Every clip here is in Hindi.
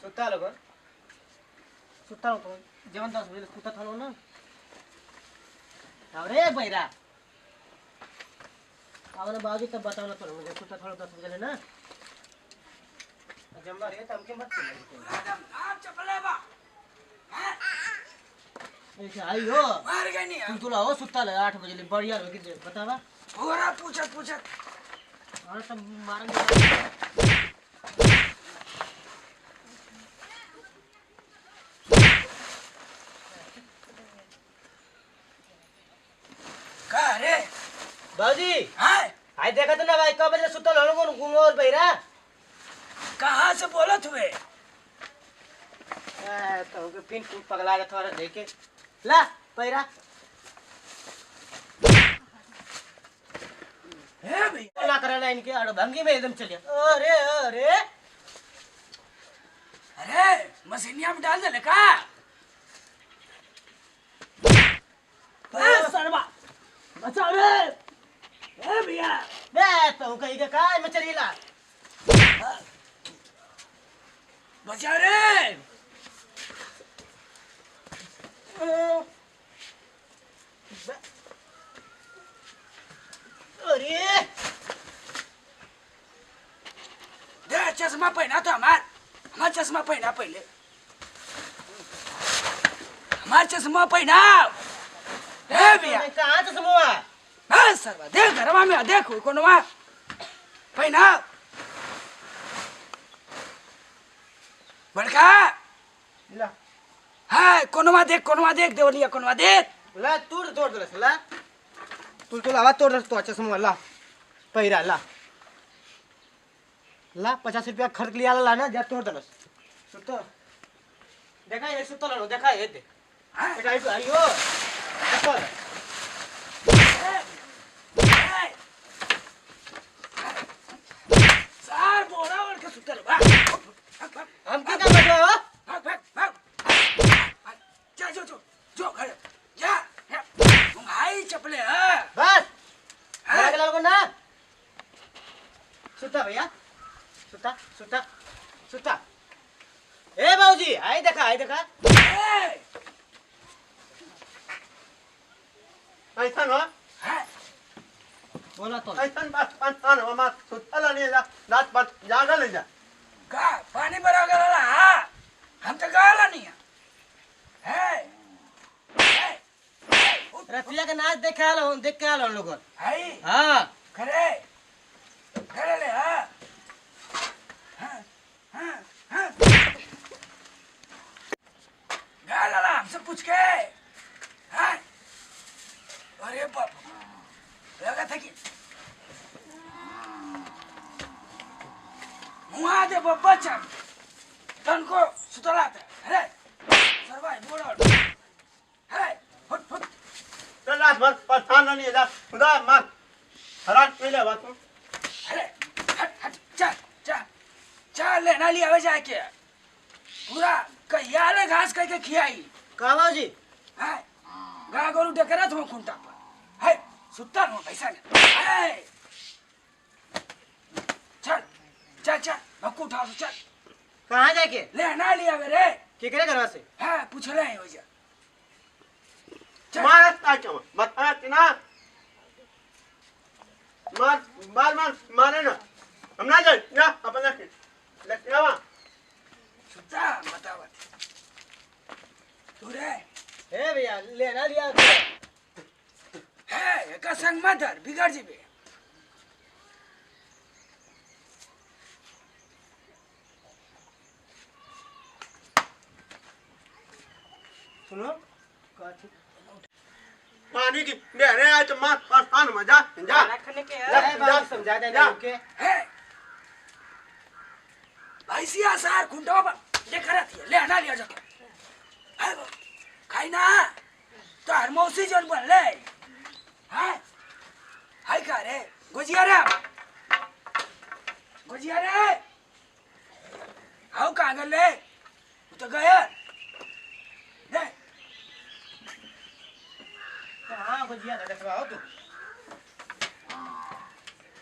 सुता लोग सुता हो जेवण 10 बजे सुता थालो ना अरे बैरा आवने बाजू तब बताओ ना पर मुझे सुता थालो 10 बजे ना जम्मा रे तम के मत मैडम आप चपले बा ऐसे आई हो मार गई नहीं तुम तुला हो सुता ले 8 बजे ले बढ़िया हो कि बतावा पूरा पूछत पूछत और तब मारेंगे का रे बाजी हां आई देखा तो ना भाई कब बजे सुता लोगों घूमो और बैरा कहां से बोलत हुए तो के पिन टूट पगला के थोड़ा देखे ला पैरा हे भैया ना करे लाइन के अड़ भंगी में एकदम चलिए अरे अरे अरे मशीनिया में डाल दे का सरवा बचाओ रे ए भैया बे तो कहीं के काय में चलीला बचाओ रे अरे दे चश्मा पहना तो हमार चश्मा पहना पहले हमार चश्मा पहना ए भैया कहाँ से समूह हां सरवा देख घरवा में देखो कोनवा पहना बड़का ला हां कोनवा देख देवलिया कोनवा देख ला तोड़ दे ला तू आवाज तोड़ दे तो अच्छा समूह ला पैरा ला 50 रुपया खर्च लिया ला ना जा तोड़ दे सुतो देखा ये सुतो लो देखा ये दे बेटा आइयो देखो सार बोरा और के सुतल बा हम क्या कर रहे हो भाग जा जो घर जा भाई चपले बस लगा लोगों ना सुता भैया सुता ए बाबूजी आई देखा ऐसा ना बोला तो ऐसा बात पंचान हो मत सुता नहीं जा रात बात जागा ले जा का पानी भरा गला हम तो गाला नहीं है रतिया का नाच देख के आलो लोग हाय हां खरे ले हां गाला हमसे पूछ के हां अरे बाप लगा था कि मुआ दे बच्चा तन को सुतलाते अरे सरवाई बोलो है फुट चल रात भर परेशान नहीं जा खुदा मार हरान पहले बात अरे हट चल लेना लिया वे जाके पूरा कहियाले घास कह के खियाई का बाबूजी है गा गोरू डेकरा तुम खुंटा पर है सुत्ता नो पैसा है चल बक्कू उठा चल कहां जाके लेना लिया वे रे केकरे घरवा से है पूछ रहे हैं वजह मार ताचो बता ना मारे ना हम ना जाए ना अपना लेके आवा सुत्ता बतावत तू रे ए भैया लेना लिया है का संग मदर बिगड़ जीबे सुनो पानी की मेरे आज मां परेशान मजा जा रखने के है समझा दे के है ऐसिया सार खुंटा पर देख रहा थी ले ना लिया जाके है खाई ना तो हर मौसी जन बन ले है हाय का रे गुजिया रे आओ कहाँ गए ले तो गया ले कहां गुजिया देखवाओ तू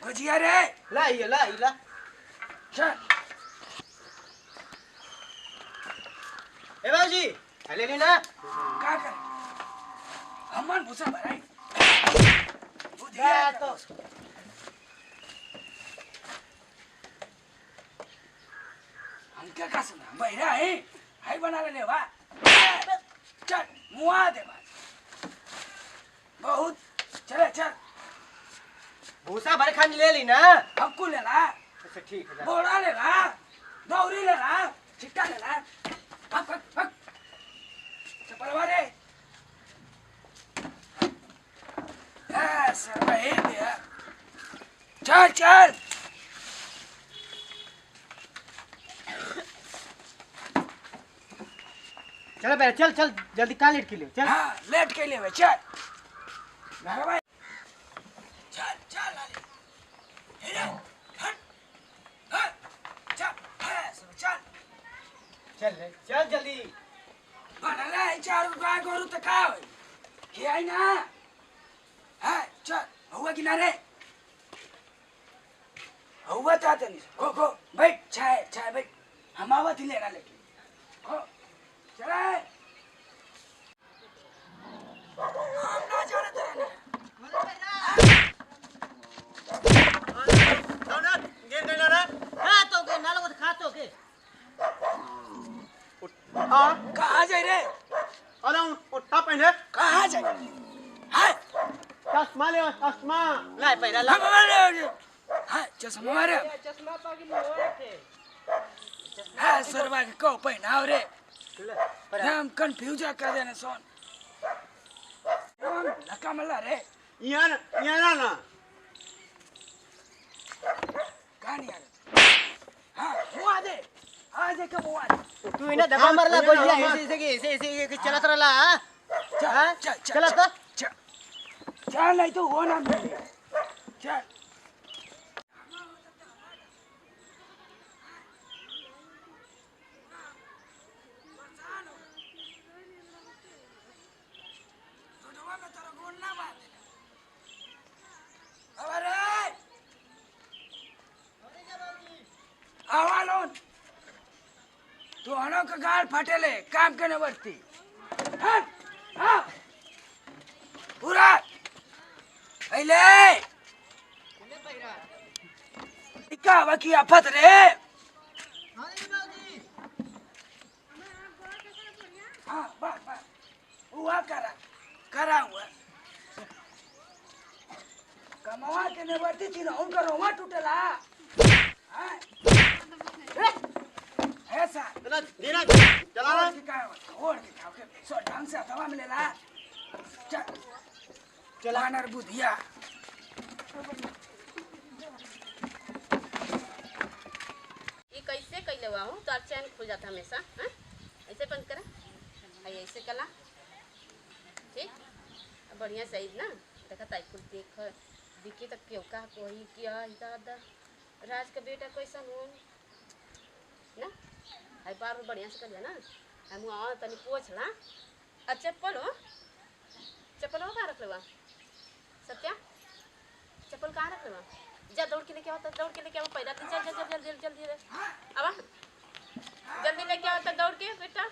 गुजिया रे ला चल ए बाबूजी ले ली ना का करे हमन भूसा भराई जा तो हमके का सुना बहिरा है बना ले बा चल मुआ दे बा बहुत चले चल भूसा भर खान ले ली ना हमको ले ला अच्छा ठीक है बोरा ले ला दौरी ले ला छिट्टा ले ला हक चपलवा रे ऐसे रहे दिया चल चल चल पहले चल चल जल्दी कहाँ लेट के लिए चल हाँ लेट के लिए चल भाई चल चल लाली हेरे हट हट चल ऐसे चल चल जल्दी बनला है 4 रुपया गोरू तो का होई के आई ना है चल हुआ किनारे हुआ ताते नहीं को बैठ चाय चाय बैठ हम आवत ही लेना लेके को चला हम ना जाने तेरे कहाँ जाए रे उठा पहले कहाँ जाए हाय चश्मा ले चश्मा ला पहला ला हम मारे हाय चश्मा मारे चश्मा पागी मोए थे हाय सरवा के को पहनाव रे हम कंफ्यूज कर देने सोन हम लका मल्ला रे यहाँ ना कहानी आ हाँ हुआ दे आज कब हुआ तू इन्हें दबा मारला बोल दिया ऐसे चलत रहला हां चल तो चल नहीं तो हो ना मिले चल आवालोन तू हनो का गाल फटेले काम करने बढ़ती हट हाँ पूरा अइले इका बाकी आफत रे हाँ बा हुआ करा हुआ कमावा के ने बढ़ती थी ना उनका रोमा टूटला हाँ ऐसा चला धीरे चला और के खाओ के सो ढंग से हवा में ले ला चल चला नर बुधिया ये कैसे कैले हुआ हूँ तो चैन खुल जाता हमेशा हाँ ऐसे बंद करा है ऐसे कला ठीक अब बढ़िया सही ना देखा ताई कुल देख दिखी तक क्यों का कोई किया दादा राज का बेटा कैसा हो ना है बार बढ़िया से कर लिया ना हम आ तनी पोछ ला और चप्पल हो कहाँ रख लेवा सत्या चप्पल कहाँ रख लेवा जा दौड़ के लेके आओ दौड़ के लेके आओ पैदा चल चल जल्दी जल्दी अब जल्दी लेके आओ दौड़ के बेटा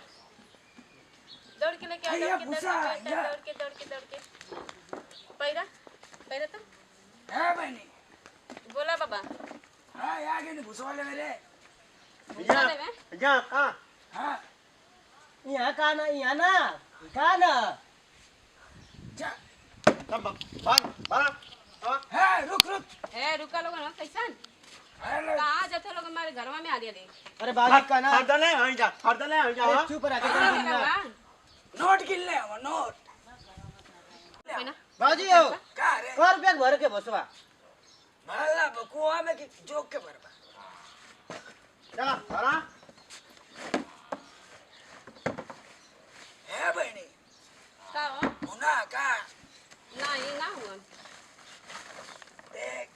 दौड़ के लेके आओ दौड़ के पैदा तो है बहनी बोला बाबा हाँ आगे नहीं घुसवाले मेरे यहाँ कहाँ हाँ यहाँ कहाँ ना जा बारा है रुक ए रुका लोग ना कैसन हेलो कहाँ जाते लोग हमारे घर में आ रही है अरे बाबा का ना हरदले हई जा अरे चुप रह के नोट गिन ले हम नोट बाजी हो का रे 100 रुपया भर के बसवा भला बकुआ में कि जोक के भरबा चला बारा है बहनी का हो मुना का नहीं ना हुआ देख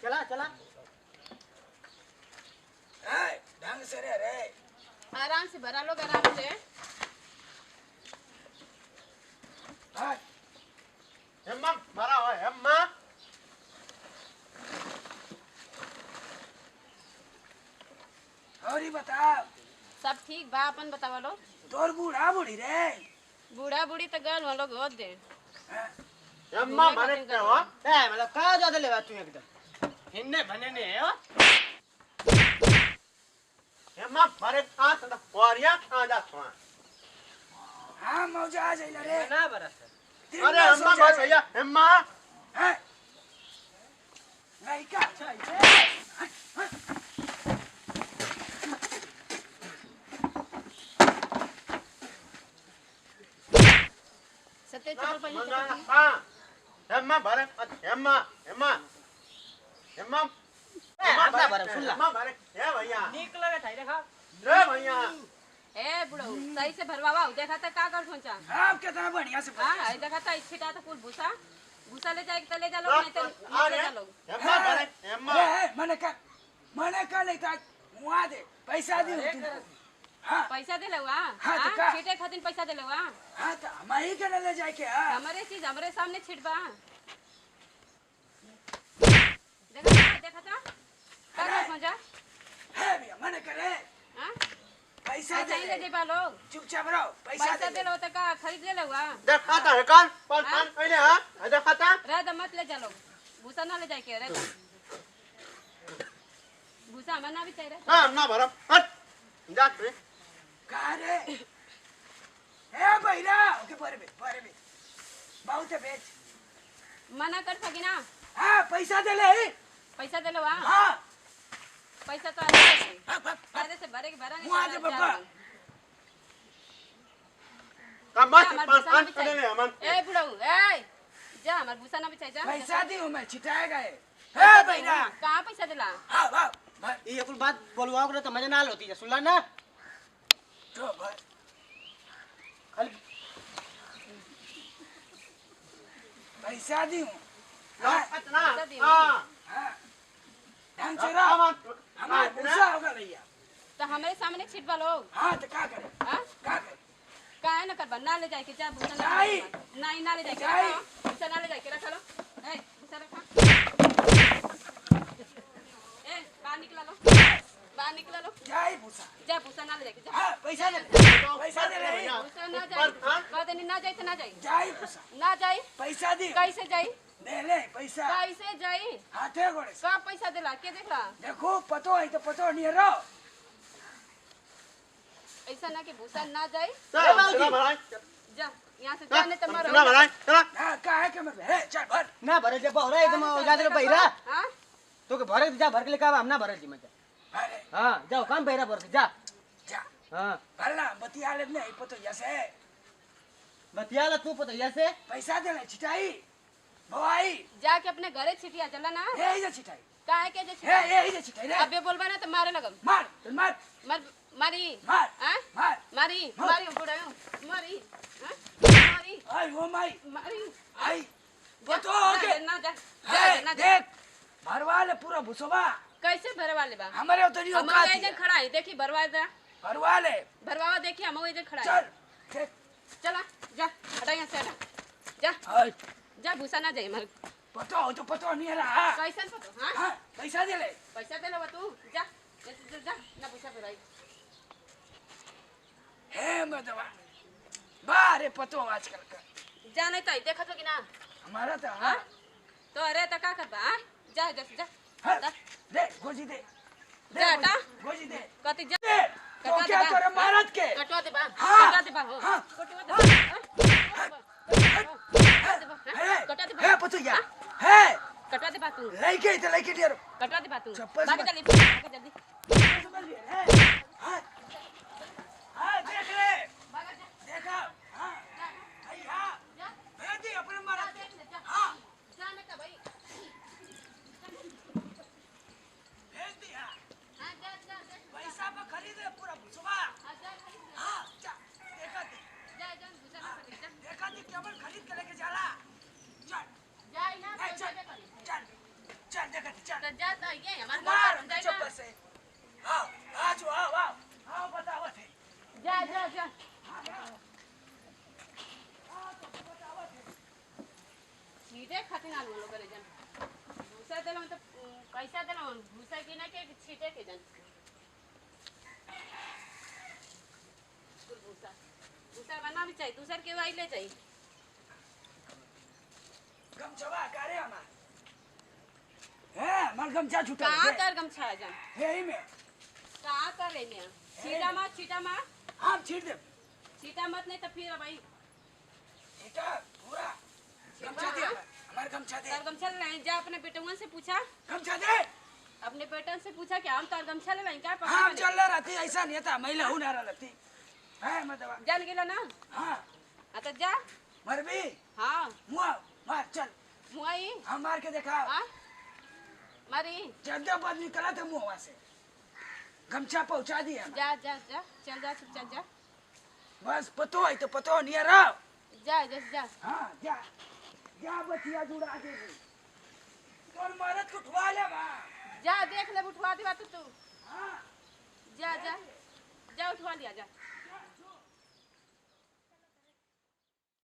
चला है ढंग से रे आराम से भरा लोग आराम से हाँ हेम्मा मारा हो हेम्मा और ही बता सब ठीक बा अपन बतावा लो। तोर बूढ़ा बूढ़ी रे बूढ़ा बूढ़ी तो गल हम लोग होत दे। हैं? अम्मा मारे क्या हुआ ए मतलब का ज्यादा लेवा तू एकदम हिन्ने भने ने हो अम्मा मारे कहाँ था वारिया कहाँ जा सुना हाँ मौजा आ जाइला रे ना बरस अरे अम्मा मार भैया अम्मा हैं? लड़का अच्छा है सत्य चप्पल पहले मंगा चप्पल हाँ अम्मा मारे अम्मा अम्मा अम्मा ए अपना बरस सुन ला अम्मा मारे ये भैया निकल रे थाई देखा रे भैया ए बुढ़ऊ सही से भरवावा देखा था का कर सोचा। आप कितना बढ़िया से हां आई देखा था छिटा था कुल भूसा भूसा ले जाए तो ले जा लोग नहीं तो ले जा लोग। अम्मा मारे अम्मा मने का नहीं था मुआ दे पैसा दी तू हाँ पैसा दे लवा हाँ, तो का? छिटे खातिर पैसा दे लवा हाँ तो हम ही के ले जाए के हाँ हमारे चीज हमारे सामने छिटबा देखा था का कर सोचा। है भैया मने करे हां पैसा दे ले जेबा लोग चुपचाप रहो पैसा पैसा दे दे लो तो का खरीद ले लवा देखा था कान पान पहले हाँ देखा था रह द मत ले जा लोग भूसा ना ले जाए के रह भूसा हमारा ना भी चाहिए हाँ अम्मा भरम हट जा रे कहाँ रे ए भैया ओके पर बे बहुत है बेच मना कर सकी ना हाँ पैसा दे ले पैसा दे लो हाँ हाँ पैसा तो आधे से हाँ से भरे के भरा मुआ दे बाबा कम्मा पान पहले अमन ए बुढ़ऊ ए जा हमार भूसा ना भी चाहिए जा पैसा दी हूँ मैं छिटाएगा है भैया कहाँ पैसा दिला हाँ वाह ये कुल बात बोलवाओ करे तो मजा ना होती है सुन ला ना तो भाई खाली पैसा दी हूँ इतना पैसा दी हाँ हाँ ढंग से रहो हमारा गुस्सा होगा भैया तो हमारे सामने छिटवा लोग हाँ तो क्या करे हाँ क्या करे काहे ना करबा ना ले जाए के जा भूसा ना जाई। नहीं ना ले जाए के जाई। रखो भूसा ना ले जाए के रख लो ए भूसा रखा ए बाहर निकला लो बाहर निकला लो जाई भूसा जा भूसा ना ले जाए के जा हाँ पैसा दे पैसा दे ले भूसा ना जाए कहते नहीं ना जाए तो ना जाए जाई भूसा ना जाए पैसा दी कैसे जाई दे ले पैसा कैसे जाई हाथे गोड़े से का पैसा देला के देखला देखो पतो है तो पतो नहीं रहो ऐसा ना कि भूसा ना जाए चला भराई जा यहाँ से जाने तो मरो चला भराई चला हाँ का है कि मैं है चल भर ना भरे जे बहरा एकदम ज्यादा बहिरा हाँ तो के भरे जा भर के लेके हम ना भरे जी मजा अरे हां जाओ काम बहिरा भर के जा जा हां भरना बतिया ले नहीं पतो जैसे बतियाला तू पता ऐसे पैसा दे ले छिटाई भवाई जाके अपने घरे छिटिया चला ना यही जे छिटाई काहे के जे है छिटिया यही जे छिटाई रे अबे बोलबा ना तो मारे लगम मार चल मार मर मारी मार हैं मार मारी मार। मारी बुढ़ायो मारी हैं मारी आई हो माई मारी आई जा, बतो ना ओके जा, ना जा जा है ना जा देख भरवा ले पूरा भुसवा कैसे भरे वाले बा हमारे उतरी हम औकात एजे है खड़ा है देखी भरवा दे भरवा ले भरवावा देखी हम एजे खड़ा है चल ठीक चला जा हटा यहाँ से हटा जा आई जा भूसा ना जाए मर पतो हो तो पतो नहीं रहा कैसे पतो हाँ हाँ पैसा दे ले पैसा दे लो तू जा जा ना भूसा भराई है मदवा बारे पतो आजकल का जा नहीं तो देखा तो कि ना हमारा तो हाँ हाँ तो अरे तो का करबा हाँ जा जा जा हाँ, जा दे गोजी दे जा हटा गोजी दे कति जा दे तो क्या तोरे मारत के कटवा दे बा हाँ, कटवा दे बा हो हाँ, कटवा दे बा है कटवा दे है बा पतो या है कटवा दे बा तू लइके तो लइके दियो कटवा दे बा तू चप्पल से भाग मत- जल्दी समझ लिए है हाँ हाँ देख ले भाग जा देखा हाँ आई हाँ जा भेज दी अपने मारत के देख ले जा हाँ जाने का भाई भेज दी हाँ हां जा जा जा पैसा में खरीदे पूरा भुसवा हां जा खरीद ले। हाँ जा देखा दी जा जा भूसा ना खरीद जा देखा दी केवल खरीद के लेके जाला चल जा ना ए, तो चल जा करी चल चल देखा दी चल तो जा तो ये हमारे मार घर जाए चप्पल से आओ आज आओ आओ आओ बताओ थे जा जा जा सीधे खातिर ना लोग करे जन भूसा देलम तो पैसा देलम भूसा की ना के छीटे के जन दूसर बना भी चाहिए दूसर के वाई ले चाहिए गमछवा करे हमार है हमार गमछा छूटा कहाँ कर गमछा है जान यही में कहाँ कर रही मैं छीटा मत हम छीट दे छीटा मत नहीं तो फिर भाई छीटा पूरा गमछा दे हमार गमछा दे तार गमछा ले लाए जा अपने बेटुआ से पूछा गमछा दे अपने बेटन से पूछा कि हम तार गमछा ले लाए क्या हम चल रहती ऐसा नहीं था महिला हूँ ना रहती है मतलब जान गेला ना हाँ तो जा मरबी हाँ मुआ मार चल मुआई हम मार के देखा हाँ मारी ज्यादा बाद निकला था मुआ से गमछा पहुंचा दिया जा जा जा चल जा चुपचाप जा बस पतो है तो पतो नहीं रहा जा जस जा हाँ जा जा बतिया जुड़ा दे तोर मरद को उठवा ले बा जा देख ले उठवा दे तू हाँ जा जा जा उठवा लिया जा